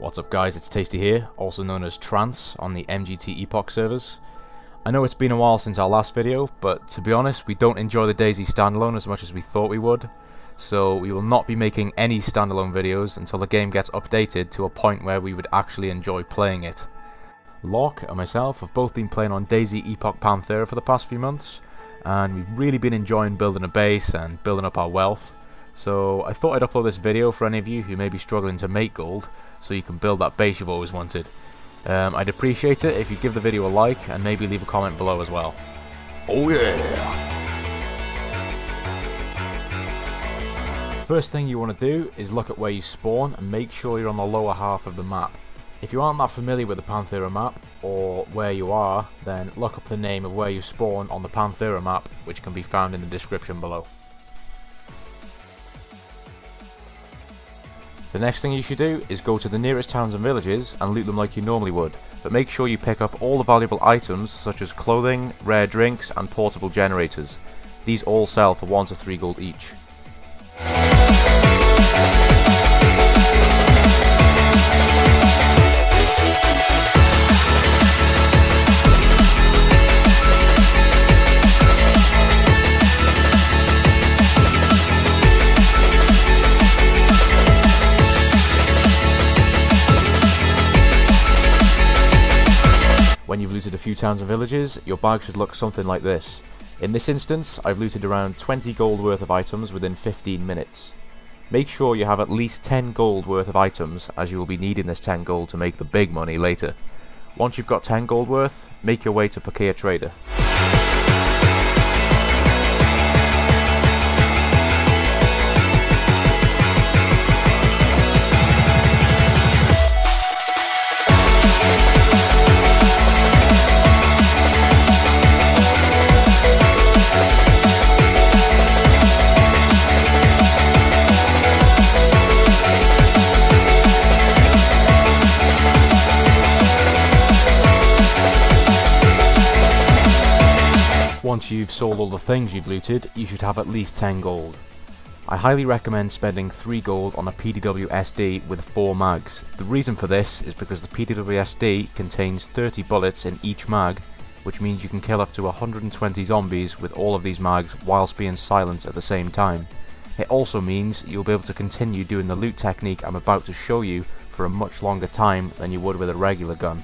What's up guys, it's Tasty here, also known as Trance on the MGT Epoch servers. I know it's been a while since our last video, but to be honest, we don't enjoy the DayZ standalone as much as we thought we would, so we will not be making any standalone videos until the game gets updated to a point where we would actually enjoy playing it. Locke and myself have both been playing on DayZ Epoch Panthera for the past few months, and we've really been enjoying building a base and building up our wealth. So I thought I'd upload this video for any of you who may be struggling to make gold, so you can build that base you've always wanted. I'd appreciate it if you give the video a like and maybe leave a comment below as well. Oh yeah! First thing you want to do is look at where you spawn and make sure you're on the lower half of the map. If you aren't that familiar with the Panthera map, or where you are, then look up the name of where you spawn on the Panthera map, which can be found in the description below. The next thing you should do is go to the nearest towns and villages and loot them like you normally would, but make sure you pick up all the valuable items such as clothing, rare drinks and portable generators. These all sell for 1 to 3 gold each. When you've looted a few towns and villages, your bag should look something like this. In this instance, I've looted around 20 gold worth of items within 15 minutes. Make sure you have at least 10 gold worth of items, as you will be needing this 10 gold to make the big money later. Once you've got 10 gold worth, make your way to Pakea Trader. Once you've sold all the things you've looted, you should have at least 10 gold. I highly recommend spending 3 gold on a PDW SD with 4 mags. The reason for this is because the PDW SD contains 30 bullets in each mag, which means you can kill up to 120 zombies with all of these mags whilst being silent at the same time. It also means you'll be able to continue doing the loot technique I'm about to show you for a much longer time than you would with a regular gun.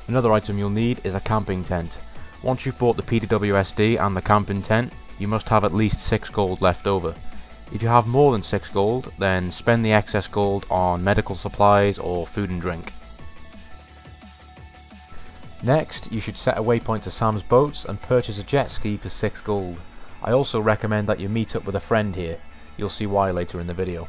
Another item you'll need is a camping tent. Once you've bought the PDW SD and the camping tent, you must have at least 6 gold left over. If you have more than 6 gold, then spend the excess gold on medical supplies or food and drink. Next, you should set a waypoint to Sam's boats and purchase a jet ski for 6 gold. I also recommend that you meet up with a friend here. You'll see why later in the video.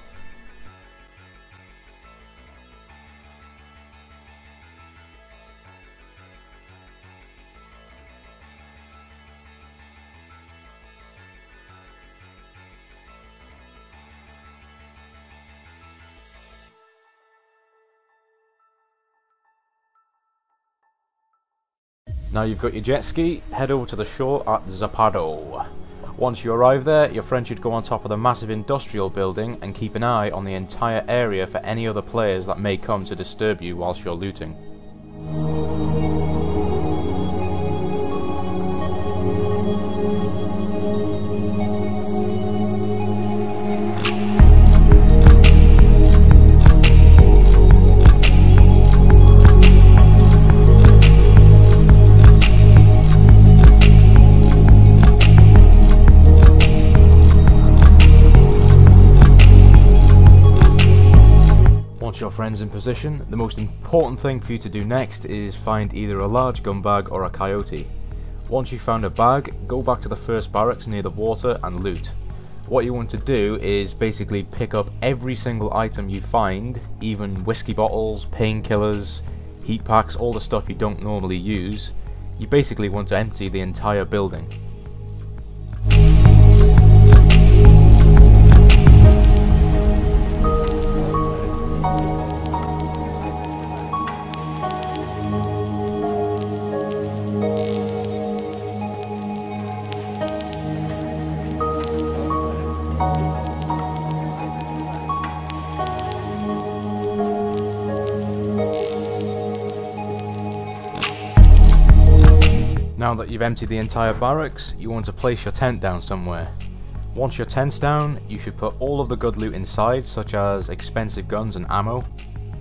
Now you've got your jet ski, head over to the shore at Zapado. Once you arrive there, your friend should go on top of the massive industrial building and keep an eye on the entire area for any other players that may come to disturb you whilst you're looting. Your friends in position, the most important thing for you to do next is find either a large gun bag or a coyote. Once you've found a bag, go back to the first barracks near the water and loot. What you want to do is basically pick up every single item you find, even whiskey bottles, painkillers, heat packs, all the stuff you don't normally use. You basically want to empty the entire building. Now that you've emptied the entire barracks, you want to place your tent down somewhere. Once your tent's down, you should put all of the good loot inside, such as expensive guns and ammo.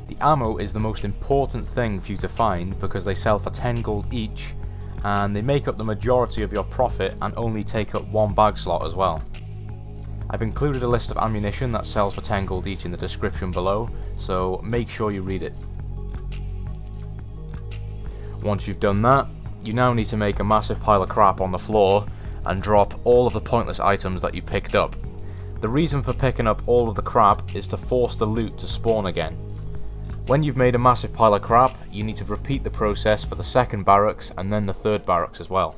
The ammo is the most important thing for you to find because they sell for 10 gold each, and they make up the majority of your profit and only take up one bag slot as well. I've included a list of ammunition that sells for 10 gold each in the description below, so make sure you read it. Once you've done that, you now need to make a massive pile of crap on the floor and drop all of the pointless items that you picked up. The reason for picking up all of the crap is to force the loot to spawn again. When you've made a massive pile of crap, you need to repeat the process for the second barracks and then the third barracks as well.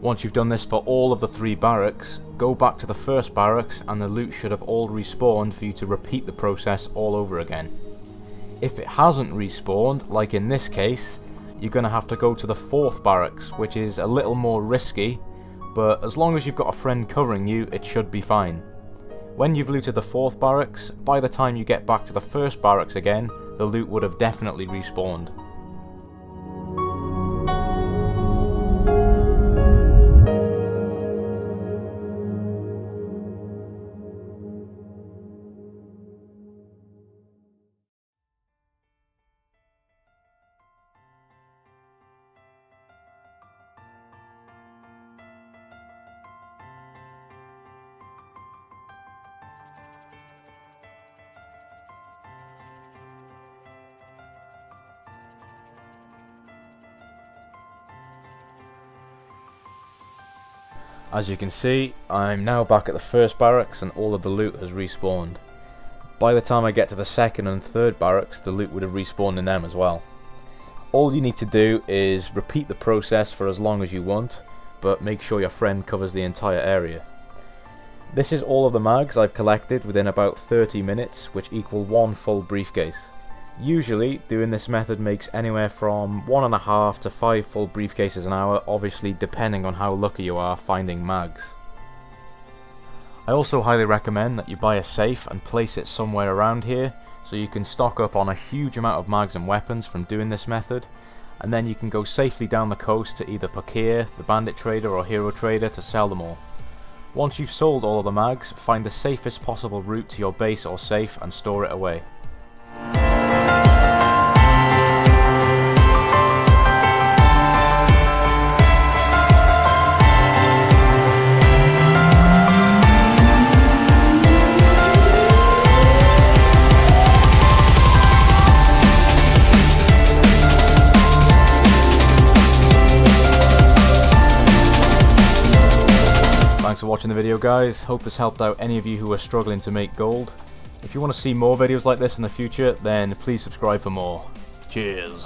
Once you've done this for all of the 3 barracks, go back to the first barracks and the loot should have all respawned for you to repeat the process all over again. If it hasn't respawned, like in this case, you're going to have to go to the 4th barracks, which is a little more risky, but as long as you've got a friend covering you, it should be fine. When you've looted the 4th barracks, by the time you get back to the 1st barracks again, the loot would have definitely respawned. As you can see, I'm now back at the 1st barracks and all of the loot has respawned. By the time I get to the 2nd and 3rd barracks, the loot would have respawned in them as well. All you need to do is repeat the process for as long as you want, but make sure your friend covers the entire area. This is all of the mags I've collected within about 30 minutes, which equal 1 full briefcase. Usually, doing this method makes anywhere from 1.5 to 5 full briefcases an hour, obviously depending on how lucky you are finding mags. I also highly recommend that you buy a safe and place it somewhere around here, so you can stock up on a huge amount of mags and weapons from doing this method, and then you can go safely down the coast to either Pakir, the Bandit Trader or Hero Trader to sell them all. Once you've sold all of the mags, find the safest possible route to your base or safe and store it away. Thanks for watching the video, guys. Hope this helped out any of you who are struggling to make gold. If you want to see more videos like this in the future, then please subscribe for more. Cheers.